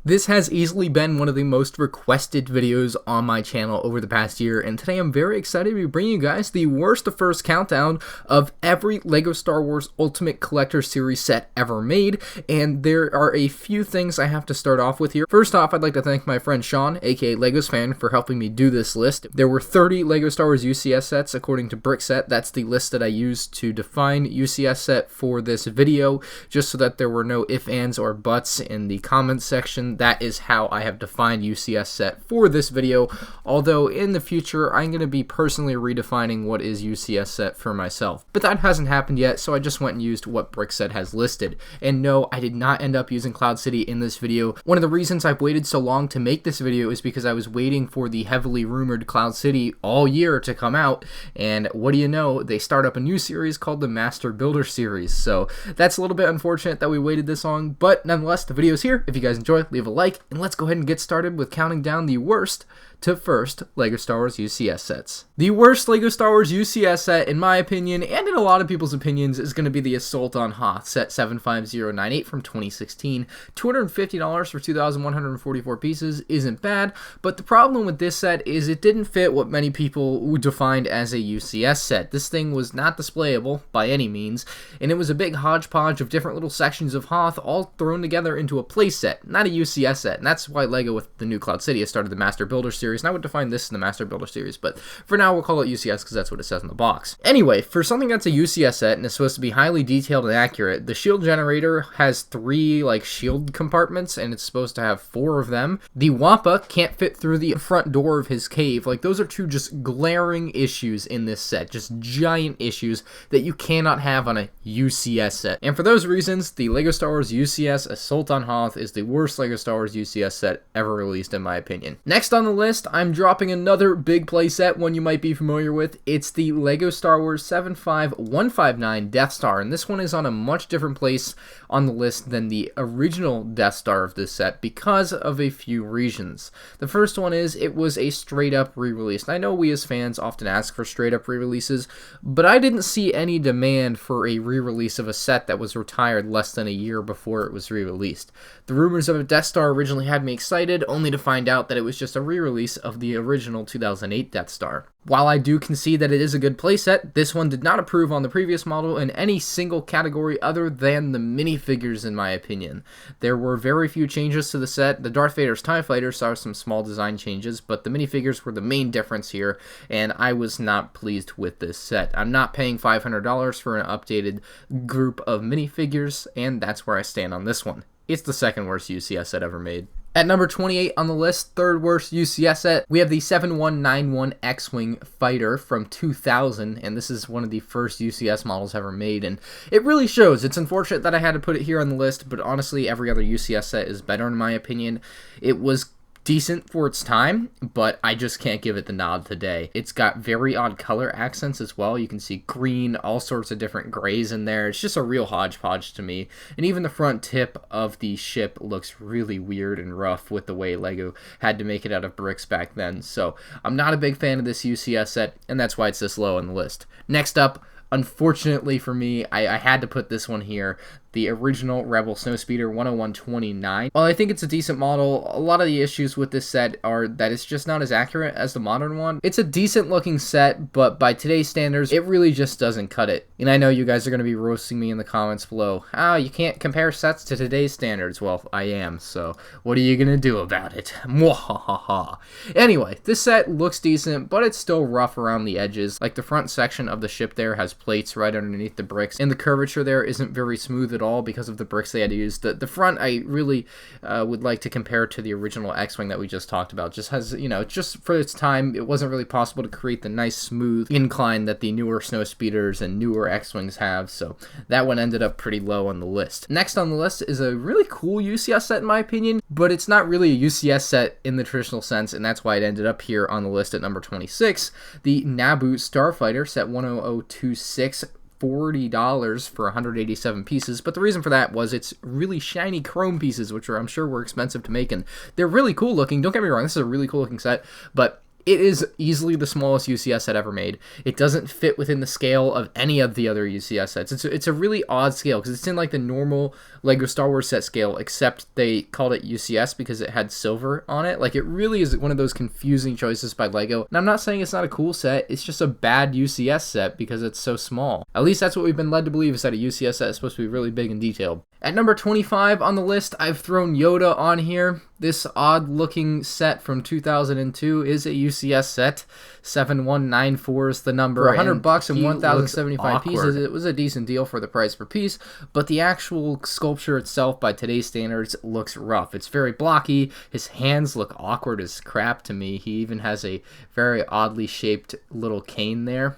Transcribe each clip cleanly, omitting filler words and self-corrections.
This has easily been one of the most requested videos on my channel over the past year, and today I'm very excited to be bringing you guys the worst to first countdown of every LEGO Star Wars Ultimate Collector Series set ever made, and there are a few things I have to start off with here. First off, I'd like to thank my friend Sean, aka legosfan, for helping me do this list. There were 30 LEGO Star Wars UCS sets according to Brickset. That's the list that I used to define UCS set for this video, just so that there were no ifs, ands, or buts in the comments section. That is how I have defined UCS set for this video, although in the future I'm going to be personally redefining what is UCS set for myself. But that hasn't happened yet, so I just went and used what Brickset has listed. And no, I did not end up using Cloud City in this video. One of the reasons I've waited so long to make this video is because I was waiting for the heavily rumored Cloud City all year to come out, and what do you know, they start up a new series called the Master Builder series, so that's a little bit unfortunate that we waited this long, but nonetheless, the video's here. If you guys enjoy, leave a like, and let's go ahead and get started with counting down the worst to first LEGO Star Wars UCS sets. The worst LEGO Star Wars UCS set, in my opinion, and in a lot of people's opinions, is going to be the Assault on Hoth, set 75098 from 2016. $250 for 2,144 pieces isn't bad, but the problem with this set is it didn't fit what many people defined as a UCS set. This thing was not displayable by any means, and it was a big hodgepodge of different little sections of Hoth all thrown together into a playset, not a UCS set, and that's why LEGO with the new Cloud City has started the Master Builder series, and I would define this in the Master Builder series, but for now we'll call it UCS because that's what it says in the box. Anyway, for something that's a UCS set and is supposed to be highly detailed and accurate, the shield generator has 3 shield compartments, and it's supposed to have 4 of them. The Wappa can't fit through the front door of his cave. Those are 2 just glaring issues in this set, just giant issues that you cannot have on a UCS set. And for those reasons, the LEGO Star Wars UCS Assault on Hoth is the worst LEGO Star Wars UCS set ever released in my opinion. Next on the list, I'm dropping another big playset, one you might be familiar with. It's the LEGO Star Wars 75159 Death Star, and this one is on a much different place on the list than the original Death Star of this set because of a few reasons. The first one is it was a straight up re-release. I know we as fans often ask for straight up re-releases, but I didn't see any demand for a re-release of a set that was retired less than a year before it was re-released. The rumors of a Death Star originally had me excited, only to find out that it was just a re-release of the original 2008 Death Star. While I do concede that it is a good playset, this one did not improve on the previous model in any single category other than the minifigures in my opinion. There were very few changes to the set. The Darth Vader's TIE Fighter saw some small design changes, but the minifigures were the main difference here, and I was not pleased with this set. I'm not paying $500 for an updated group of minifigures, and that's where I stand on this one. It's the second worst UCS set ever made. At number 28 on the list, third worst UCS set, we have the 7191 X-Wing Fighter from 2000, and this is one of the first UCS models ever made, and it really shows. It's unfortunate that I had to put it here on the list, but honestly, every other UCS set is better in my opinion. It was decent for its time, but I just can't give it the nod today. It's got very odd color accents as well. You can see green, all sorts of different grays in there. It's just a real hodgepodge to me. And even the front tip of the ship looks really weird and rough with the way LEGO had to make it out of bricks back then. So I'm not a big fan of this UCS set, and that's why it's this low on the list. Next up, unfortunately for me, I had to put this one here. The original Rebel Snowspeeder 10129. While I think it's a decent model, a lot of the issues with this set are that it's just not as accurate as the modern one. It's a decent looking set, but by today's standards, it really just doesn't cut it. And I know you guys are going to be roasting me in the comments below. You can't compare sets to today's standards. Well, I am, so what are you going to do about it? Mwahaha. Anyway, this set looks decent, but it's still rough around the edges. The front section of the ship there has plates right underneath the bricks, and the curvature there isn't very smooth at all because of the bricks they had to use. The front I really would like to compare to the original X-Wing that we just talked about. Just has, just for its time, it wasn't really possible to create the nice smooth incline that the newer Snowspeeders and newer X-Wings have, so that one ended up pretty low on the list. Next on the list is a really cool UCS set in my opinion, but it's not really a UCS set in the traditional sense, and that's why it ended up here on the list at number 26. The Naboo Starfighter, set 10026, $40 for 187 pieces, but the reason for that was it's really shiny chrome pieces, which I'm sure were expensive to make, and they're really cool looking. Don't get me wrong, this is a really cool looking set, but It is easily the smallest UCS set ever made. It doesn't fit within the scale of any of the other UCS sets. It's a really odd scale because it's in like the normal LEGO Star Wars set scale, except they called it UCS because it had silver on it. Like, it really is one of those confusing choices by LEGO. And I'm not saying it's not a cool set, it's just a bad UCS set because it's so small. At least that's what we've been led to believe, is that a UCS set is supposed to be really big and detailed. At number 25 on the list, I've thrown Yoda on here. This odd-looking set from 2002 is a UCS set. 7194 is the number. For $100 and 1,075 pieces, it was a decent deal for the price per piece, but the actual sculpture itself, by today's standards, looks rough. It's very blocky. His hands look awkward as crap to me. He even has a very oddly shaped little cane there.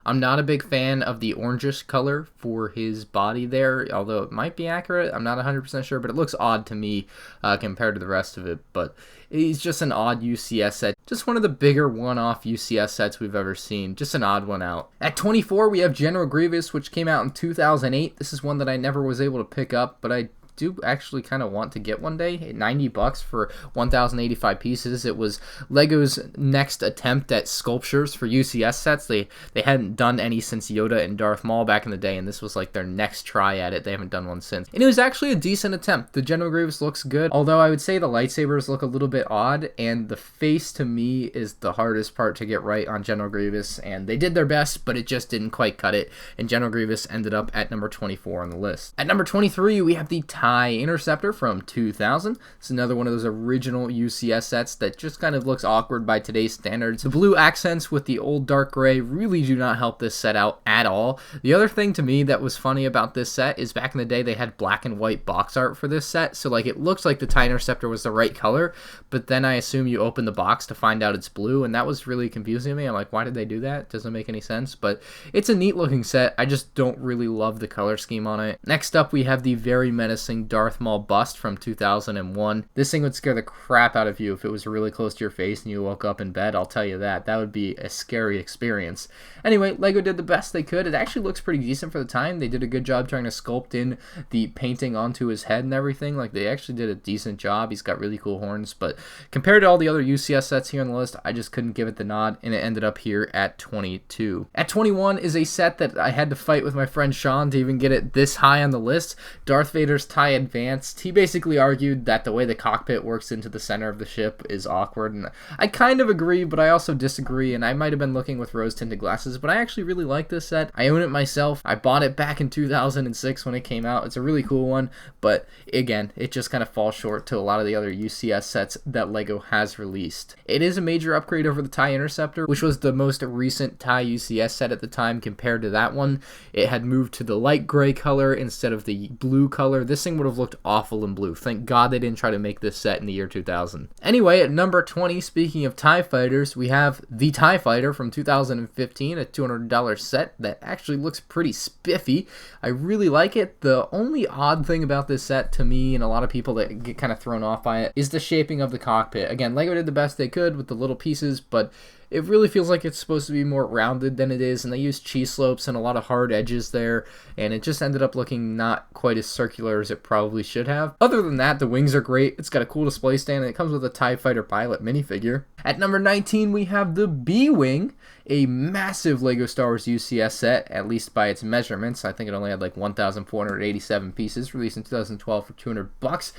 I'm not a big fan of the orangish color for his body there, although it might be accurate. I'm not 100% sure, but it looks odd to me compared to the rest of it. But he's just an odd UCS set. Just one of the bigger one-off UCS sets we've ever seen. Just an odd one out. At 24, we have General Grievous, which came out in 2008. This is one that I never was able to pick up, but I do actually kind of want to get one day. $90 for 1,085 pieces. It was LEGO's next attempt at sculptures for UCS sets. They hadn't done any since Yoda and Darth Maul back in the day, and this was like their next try at it. They haven't done one since. And it was actually a decent attempt. The General Grievous looks good, although I would say the lightsabers look a little bit odd, and the face to me is the hardest part to get right on General Grievous, and they did their best, but it just didn't quite cut it, and General Grievous ended up at number 24 on the list. At number 23, we have the Interceptor from 2000. It's another one of those original UCS sets that just kind of looks awkward by today's standards. The blue accents with the old dark gray really do not help this set out at all. The other thing to me that was funny about this set is back in the day they had black and white box art for this set, so like it looks like the TIE Interceptor was the right color, but then I assume you open the box to find out it's blue, and that was really confusing to me. I'm like, why did they do that? It doesn't make any sense, but it's a neat looking set. I just don't really love the color scheme on it. Next up, we have the very menacing Darth Maul bust from 2001. This thing would scare the crap out of you if it was really close to your face and you woke up in bed, I'll tell you that. That would be a scary experience. Anyway, LEGO did the best they could. It actually looks pretty decent for the time. They did a good job trying to sculpt in the painting onto his head and everything. Like, they actually did a decent job. He's got really cool horns, but compared to all the other UCS sets here on the list, I just couldn't give it the nod, and it ended up here at 22. At 21 is a set that I had to fight with my friend Sean to even get it this high on the list. Darth Vader's TIE Advanced. He basically argued that the way the cockpit works into the center of the ship is awkward, and I kind of agree, but I also disagree, and I might have been looking with rose-tinted glasses, but I actually really like this set. I own it myself. I bought it back in 2006 when it came out. It's a really cool one, but again, it just kind of falls short to a lot of the other UCS sets that LEGO has released. It is a major upgrade over the TIE Interceptor, which was the most recent TIE UCS set at the time compared to that one. It had moved to the light gray color instead of the blue color. This thing would have looked awful in blue. Thank God they didn't try to make this set in the year 2000. Anyway, at number 20, speaking of TIE Fighters, we have the TIE Fighter from 2015, a $200 set that actually looks pretty spiffy. I really like it. The only odd thing about this set to me and a lot of people that get kind of thrown off by it is the shaping of the cockpit. Again, LEGO did the best they could with the little pieces, but it really feels like it's supposed to be more rounded than it is, and they used cheese slopes and a lot of hard edges there, and it just ended up looking not quite as circular as it probably should have. Other than that, the wings are great. It's got a cool display stand, and it comes with a TIE Fighter pilot minifigure. At number 19, we have the B-Wing, a massive LEGO Star Wars UCS set, at least by its measurements. I think it only had like 1,487 pieces, released in 2012 for $200.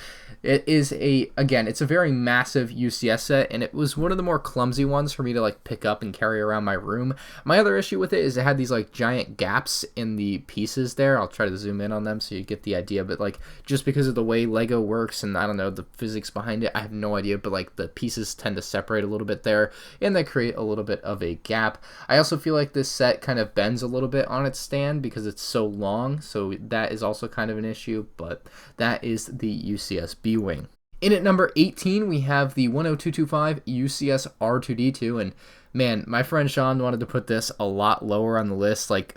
It is again, it's a very massive UCS set, and it was one of the more clumsy ones for me to like pick up and carry around my room. My other issue with it is it had these like giant gaps in the pieces there. I'll try to zoom in on them so you get the idea, but like just because of the way LEGO works and I don't know, the physics behind it, I have no idea, but like the pieces tend to separate a little bit there, and they create a little bit of a gap. I also feel like this set kind of bends a little bit on its stand because it's so long, so that is also kind of an issue, but that is the UCS Wing. In at number 18, we have the 10225 UCS R2D2, and Man, my friend Sean wanted to put this a lot lower on the list. Like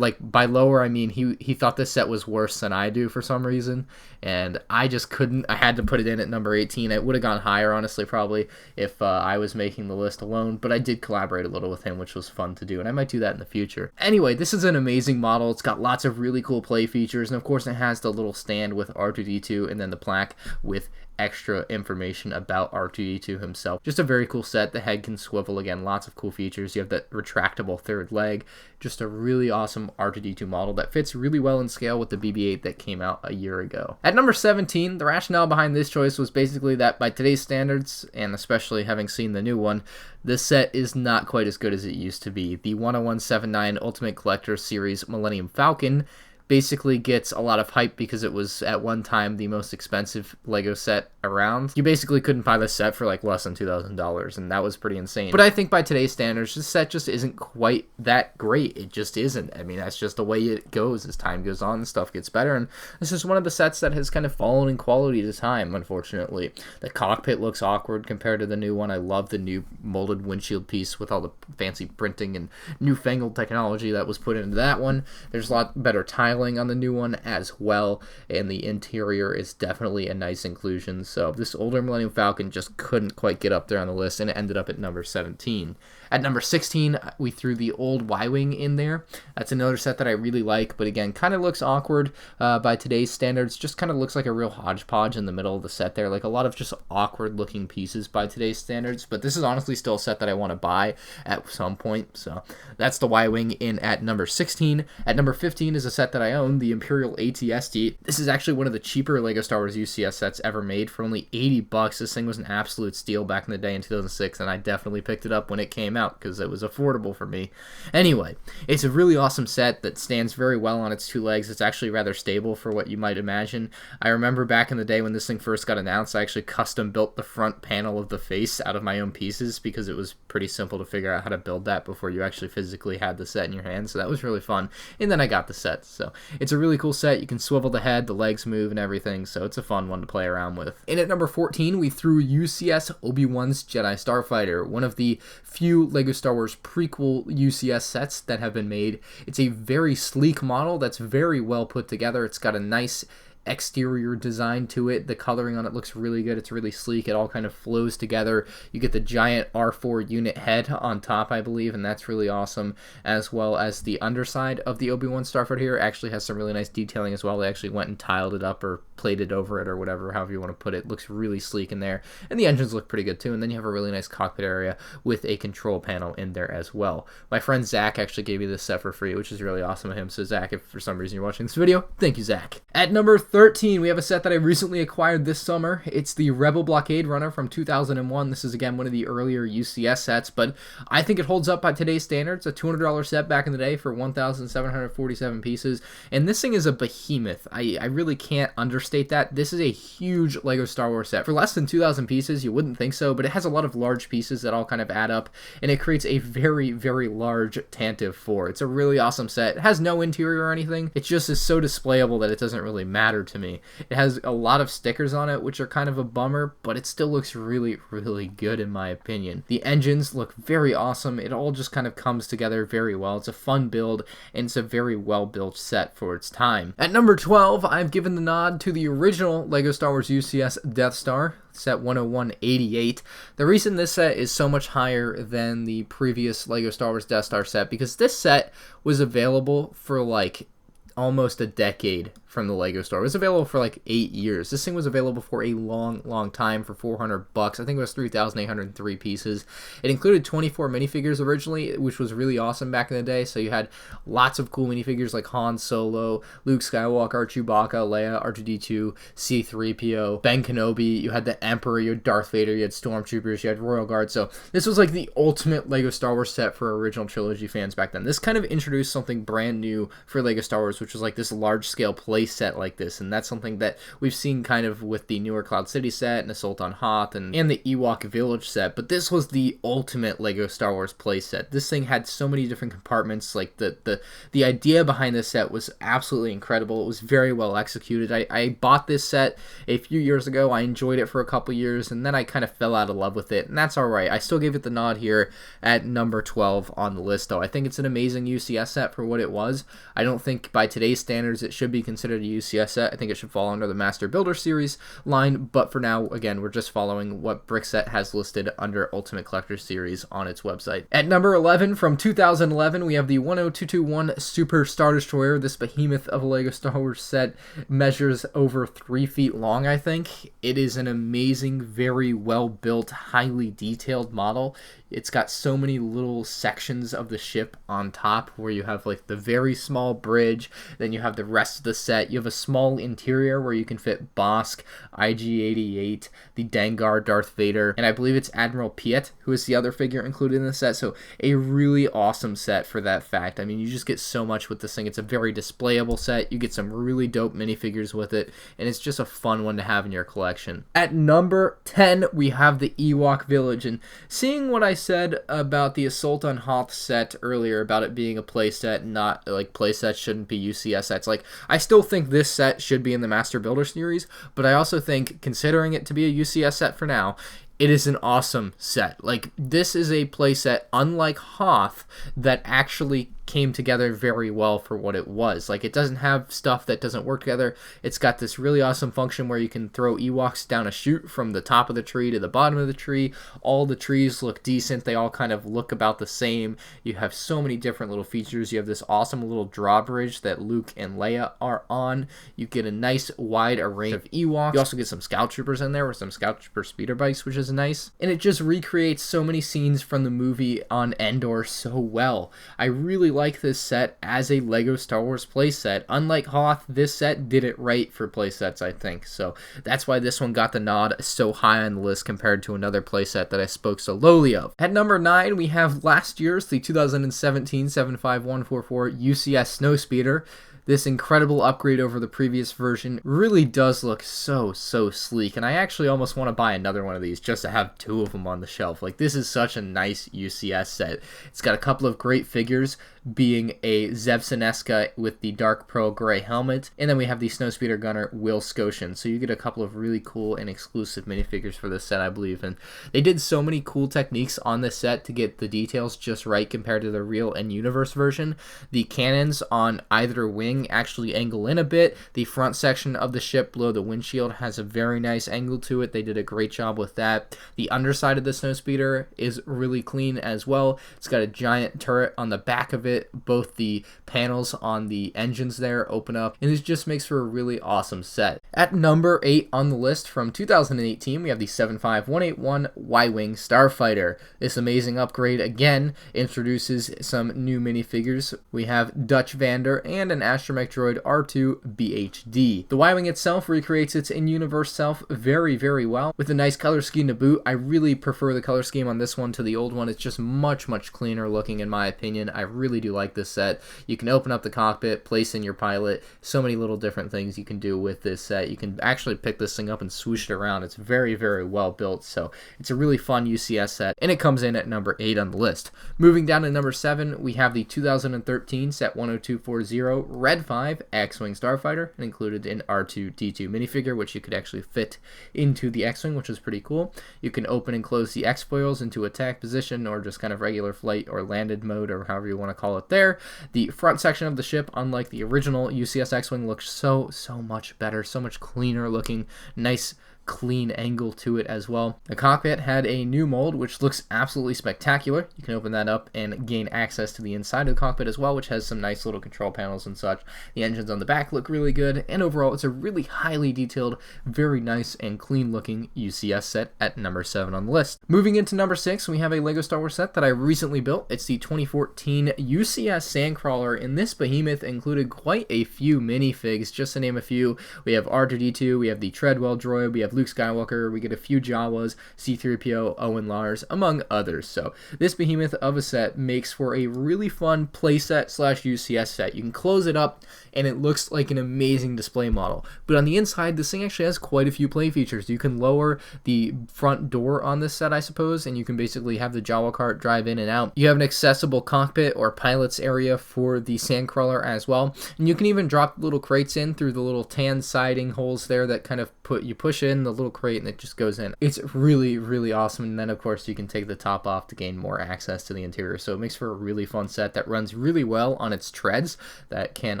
by lower, I mean he thought this set was worse than I do for some reason, and I just couldn't. I had to put it in at number 18. It would have gone higher, honestly, probably, if I was making the list alone, but I did collaborate a little with him, which was fun to do, and I might do that in the future. Anyway, this is an amazing model. It's got lots of really cool play features, and of course it has the little stand with R2-D2 and then the plaque with extra information about R2-D2 himself. Just a very cool set. The head can swivel again, lots of cool features. You have that retractable third leg. Just a really awesome R2-D2 model that fits really well in scale with the BB-8 that came out a year ago. At number 17, the rationale behind this choice was basically that by today's standards, and especially having seen the new one, this set is not quite as good as it used to be. The 10179 Ultimate Collector Series Millennium Falcon basically gets a lot of hype because it was at one time the most expensive Lego set around. You basically couldn't buy this set for like less than $2,000, and that was pretty insane. But I think by today's standards, this set just isn't quite that great. It just isn't. I mean, that's just the way it goes as time goes on and stuff gets better, and this is one of the sets that has kind of fallen in quality to time, unfortunately. The cockpit looks awkward compared to the new one. I love the new molded windshield piece with all the fancy printing and newfangled technology that was put into that one. There's a lot better tiling on the new one as well, and the interior is definitely a nice inclusion. So this older Millennium Falcon just couldn't quite get up there on the list, and it ended up at number 17. At number 16, we threw the old Y-Wing in there. That's another set that I really like, but again, kind of looks awkward by today's standards. Just kind of looks like a real hodgepodge in the middle of the set there. Like a lot of just awkward looking pieces by today's standards, but this is honestly still a set that I want to buy at some point. So that's the Y-Wing in at number 16. At number 15 is a set that I own, the Imperial ATS. This is actually one of the cheaper LEGO Star Wars UCS sets ever made for only $80. This thing was an absolute steal back in the day in 2006, and I definitely picked it up when it came out because it was affordable for me. Anyway, it's a really awesome set that stands very well on its two legs. It's actually rather stable for what you might imagine. I remember back in the day when this thing first got announced, I actually custom built the front panel of the face out of my own pieces because it was pretty simple to figure out how to build that before you actually physically had the set in your hand, so that was really fun. And then I got the set, so it's a really cool set. You can swivel the head, the legs move and everything, so it's a fun one to play around with. And at number 14, we threw UCS ObiWan's Jedi Starfighter, one of the few LEGO Star Wars prequel UCS sets that have been made. It's a very sleek model that's very well put together. It's got a nice exterior design to it. The coloring on it looks really good. It's really sleek. It all kind of flows together. You get the giant R4 unit head on top, I believe, and that's really awesome, as well as the underside of the ObiWan Starfighter here actually has some really nice detailing as well. They actually went and tiled it up or plated over it or whatever, however you want to put it. It looks really sleek in there, and the engines look pretty good too, and then you have a really nice cockpit area with a control panel in there as well. My friend Zach actually gave me this set for free, which is really awesome of him, so Zach, if for some reason you're watching this video, thank you, Zach. At number 13, we have a set that I recently acquired this summer. It's the Rebel Blockade Runner from 2001. This is, again, one of the earlier UCS sets, but I think it holds up by today's standards. A $200 set back in the day for 1,747 pieces, and this thing is a behemoth. I really can't understate that. This is a huge LEGO Star Wars set. For less than 2,000 pieces, you wouldn't think so, but it has a lot of large pieces that all kind of add up, and it creates a very, very large Tantive 4. It's a really awesome set. It has no interior or anything. It just is so displayable that it doesn't really matter to me. It has a lot of stickers on it, which are kind of a bummer, but it still looks really, really good in my opinion. The engines look very awesome. It all just kind of comes together very well. It's a fun build, and it's a very well-built set for its time. At number 12, I've given the nod to the original LEGO Star Wars UCS Death Star, set 10188. The reason this set is so much higher than the previous LEGO Star Wars Death Star set, because this set was available for like almost a decade from the LEGO store. It was available for like 8 years. This thing was available for a long, long time for $400. I think it was 3,803 pieces. It included 24 minifigures originally, which was really awesome back in the day. So you had lots of cool minifigures like Han Solo, Luke Skywalker, Chewbacca, Leia, R2-D2, C-3PO, Ben Kenobi. You had the Emperor, you had Darth Vader, you had Stormtroopers, you had Royal Guard. So this was like the ultimate LEGO Star Wars set for original trilogy fans back then. This kind of introduced something brand new for LEGO Star Wars, which which was like this large-scale play set like this, and that's something that we've seen kind of with the newer Cloud City set and Assault on Hoth and the Ewok Village set, but this was the ultimate LEGO Star Wars play set. This thing had so many different compartments. Like the idea behind this set was absolutely incredible. It was very well executed. I bought this set a few years ago. I enjoyed it for a couple years, and then I kind of fell out of love with it, and that's alright. I still gave it the nod here at number 12 on the list, though. I think it's an amazing UCS set for what it was. I don't think by today's standards it should be considered a UCS set. I think it should fall under the Master Builder Series line, but for now, again, we're just following what Brickset has listed under Ultimate Collector Series on its website. At number 11, from 2011, we have the 10221 Super Star Destroyer. This behemoth of a LEGO Star Wars set measures over 3 feet long, I think. It is an amazing, very well-built, highly detailed model. It's got so many little sections of the ship on top where you have like the very small bridge, then you have the rest of the set. You have a small interior where you can fit Bosk, IG-88, the Dengar, Darth Vader, and I believe it's Admiral Piet, who is the other figure included in the set. So a really awesome set for that fact. I mean, you just get so much with this thing. It's a very displayable set. You get some really dope minifigures with it, and it's just a fun one to have in your collection. At number 10, we have the Ewok Village, and seeing what I said about the Assault on Hoth set earlier about it being a playset, not like playsets shouldn't be UCS sets. Like, I still think this set should be in the Master Builder Series, but I also think, considering it to be a UCS set for now, it is an awesome set. Like, this is a playset, unlike Hoth, that actually came together very well for what it was. Like, it doesn't have stuff that doesn't work together. It's got this really awesome function where you can throw Ewoks down a chute from the top of the tree to the bottom of the tree. All the trees look decent. They all kind of look about the same. You have so many different little features. You have this awesome little drawbridge that Luke and Leia are on. You get a nice wide array of Ewoks. You also get some Scout Troopers in there with some Scout Trooper speeder bikes, which is nice. And it just recreates so many scenes from the movie on Endor so well. I really like this set as a LEGO Star Wars playset. Unlike Hoth, this set did it right for playsets, I think. So that's why this one got the nod so high on the list compared to another playset that I spoke so lowly of. At number 9, we have last year's, the 2017 75144 UCS Snowspeeder. This incredible upgrade over the previous version really does look so sleek, and I actually almost want to buy another one of these just to have 2 of them on the shelf. Like, this is such a nice UCS set. It's got a couple of great figures, being a Zevsineska with the dark pearl gray helmet, and then we have the Snowspeeder gunner Will Scotian. So you get a couple of really cool and exclusive minifigures for this set, I believe, and they did so many cool techniques on this set to get the details just right compared to the real and universe version. The cannons on either wing actually angle in a bit. The front section of the ship below the windshield has a very nice angle to it. They did a great job with that. The underside of the Snowspeeder is really clean as well. It's got a giant turret on the back of it. Both the panels on the engines there open up, and this just makes for a really awesome set. At number 8 on the list from 2018, we have the 75181 Y-Wing Starfighter. This amazing upgrade again introduces some new minifigures. We have Dutch Vander and an astromech droid R2 BHD. The Y-Wing itself recreates its in-universe self very well with a nice color scheme to boot. I really prefer the color scheme on this one to the old one. It's just much cleaner looking in my opinion. I really do like this set. You can open up the cockpit, place in your pilot, so many little different things you can do with this set. You can actually pick this thing up and swoosh it around. It's very well built, so it's a really fun UCS set, and it comes in at number 8 on the list. Moving down to number 7, we have the 2013 set 10240 Red 5 X-Wing Starfighter, and included an R2-D2 minifigure, which you could actually fit into the X-Wing, which is pretty cool. You can open and close the X-foils into attack position, or just kind of regular flight or landed mode, or however you want to call it there. The front section of the ship, unlike the original UCS X-Wing, looks so much better, so much cleaner looking, nice clean angle to it as well. The cockpit had a new mold, which looks absolutely spectacular. You can open that up and gain access to the inside of the cockpit as well, which has some nice little control panels and such. The engines on the back look really good, and overall it's a really highly detailed, very nice and clean looking UCS set at number 7 on the list. Moving into number 6, we have a LEGO Star Wars set that I recently built. It's the 2014 UCS Sandcrawler, and this behemoth included quite a few minifigs, just to name a few. We have R2-D2, we have the Treadwell droid, we have have Luke Skywalker, we get a few Jawas, C-3PO, Owen Lars, among others. So this behemoth of a set makes for a really fun playset slash UCS set. You can close it up and it looks like an amazing display model. But on the inside, this thing actually has quite a few play features. You can lower the front door on this set, I suppose, and you can basically have the Jawa cart drive in and out. You have an accessible cockpit or pilot's area for the sandcrawler as well. And you can even drop little crates in through the little tan siding holes there that kind of you push in the little crate and it just goes in. It's really, really awesome. And then of course you can take the top off to gain more access to the interior. So it makes for a really fun set that runs really well on its treads that can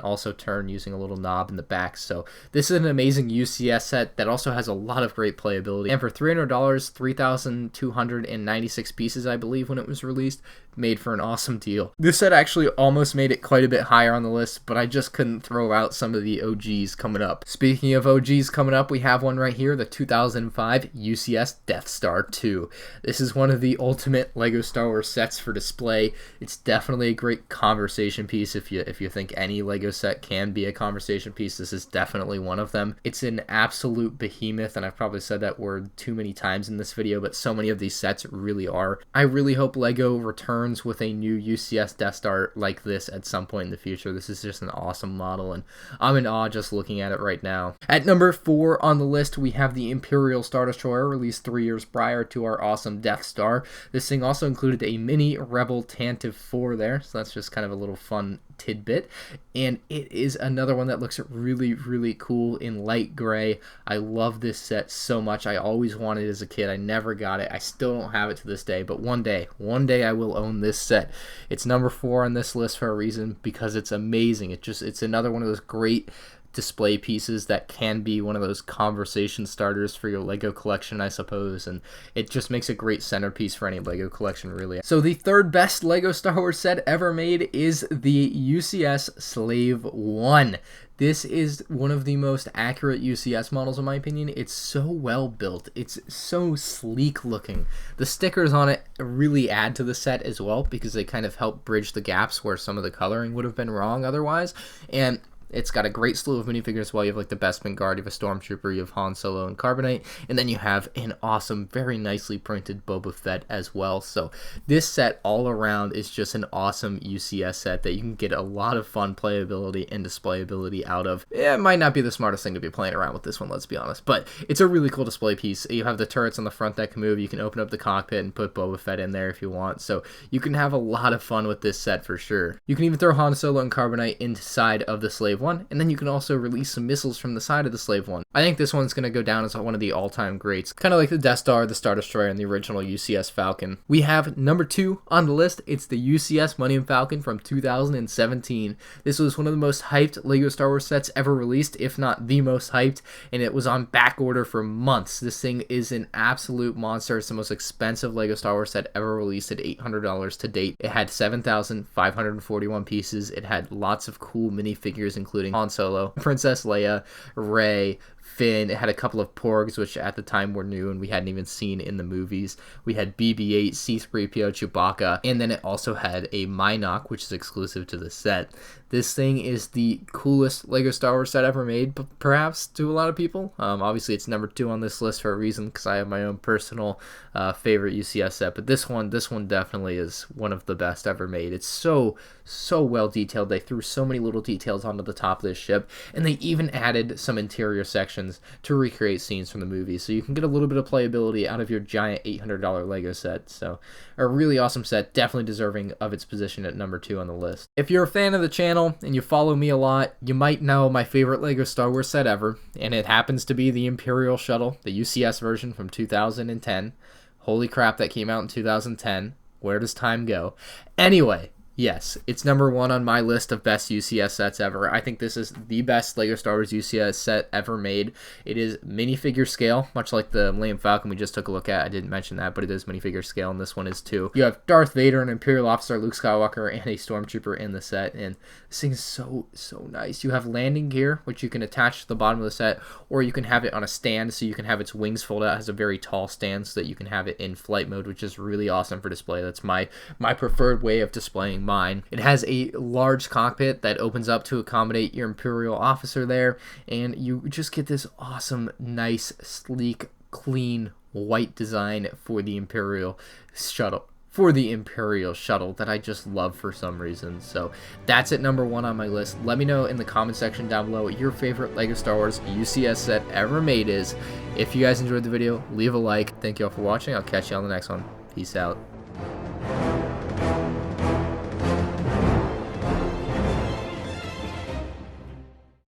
also turn using a little knob in the back. So this is an amazing UCS set that also has a lot of great playability. And for $300, 3,296 pieces, I believe, when it was released, made for an awesome deal. This set actually almost made it quite a bit higher on the list, but I just couldn't throw out some of the OGs coming up. Speaking of OGs coming up, we have one right here, the 2005 UCS Death Star 2. This is one of the ultimate LEGO Star Wars sets for display. It's definitely a great conversation piece. If you think any LEGO set can be a conversation piece, this is definitely one of them. It's an absolute behemoth, and I've probably said that word too many times in this video, but so many of these sets really are. I really hope LEGO returns with a new UCS Death Star like this at some point in the future. This is just an awesome model, and I'm in awe just looking at it right now. At number 4 on the list, we have the Imperial Star Destroyer, released 3 years prior to our awesome Death Star. This thing also included a mini Rebel Tantive 4 there, so that's just kind of a little fun tidbit. And it is another one that looks really, really cool in light gray. I love this set so much. I always wanted it as a kid. I never got it. I still don't have it to this day, but one day I will own this set. It's number 4 on this list for a reason, because it's amazing. It's another one of those great display pieces that can be one of those conversation starters for your LEGO collection, I suppose, and it just makes a great centerpiece for any LEGO collection, really. So the third best LEGO Star Wars set ever made is the UCS Slave 1. This is one of the most accurate UCS models in my opinion. It's so well built. It's so sleek looking. The stickers on it really add to the set as well, because they kind of help bridge the gaps where some of the coloring would have been wrong otherwise. And it's got a great slew of minifigures as well. You have like the Bespin Guard, you have a Stormtrooper, you have Han Solo and Carbonite, and then you have an awesome, very nicely printed Boba Fett as well. So this set all around is just an awesome UCS set that you can get a lot of fun playability and displayability out of. It might not be the smartest thing to be playing around with this one, let's be honest, but it's a really cool display piece. You have the turrets on the front that can move. You can open up the cockpit and put Boba Fett in there if you want. So you can have a lot of fun with this set for sure. You can even throw Han Solo and Carbonite inside of the Slave 1, and then you can also release some missiles from the side of the Slave 1. I think this one's going to go down as one of the all-time greats, kind of like the Death Star, the Star Destroyer, and the original UCS Falcon. We have number 2 on the list. It's the UCS Millennium Falcon from 2017. This was one of the most hyped LEGO Star Wars sets ever released, if not the most hyped, and it was on back order for months. This thing is an absolute monster. It's the most expensive LEGO Star Wars set ever released at $800 to date. It had 7,541 pieces. It had lots of cool minifigures, including Han Solo, Princess Leia, Rey, Finn. It had a couple of Porgs, which at the time were new and we hadn't even seen in the movies. We had BB-8, C-3PO, Chewbacca, and then it also had a Mynock, which is exclusive to the set. This thing is the coolest LEGO Star Wars set ever made, perhaps, to a lot of people. Obviously, it's number 2 on this list for a reason, because I have my own personal favorite UCS set. But this one definitely is one of the best ever made. It's so well detailed. They threw so many little details onto the top of this ship, and they even added some interior sections to recreate scenes from the movie, so you can get a little bit of playability out of your giant $800 LEGO set. So a really awesome set, definitely deserving of its position at number 2 on the list. If you're a fan of the channel and you follow me a lot, you might know my favorite LEGO Star Wars set ever, and it happens to be the Imperial Shuttle, the UCS version from 2010. Holy crap, that came out in 2010. Where does time go? Anyway, yes, it's number 1 on my list of best UCS sets ever. I think this is the best LEGO Star Wars UCS set ever made. It is minifigure scale, much like the Millennium Falcon we just took a look at. I didn't mention that, but it is minifigure scale, and this one is too. You have Darth Vader, an Imperial officer, Luke Skywalker, and a Stormtrooper in the set, and this thing is so nice. You have landing gear, which you can attach to the bottom of the set, or you can have it on a stand, so you can have its wings fold out. It has a very tall stand so that you can have it in flight mode, which is really awesome for display. That's my preferred way of displaying combine. It has a large cockpit that opens up to accommodate your Imperial officer there, and you just get this awesome, nice, sleek, clean, white design for the Imperial Shuttle. That I just love for some reason. So that's at number 1 on my list. Let me know in the comment section down below what your favorite LEGO Star Wars UCS set ever made is. If you guys enjoyed the video, leave a like. Thank you all for watching. I'll catch you on the next one. Peace out.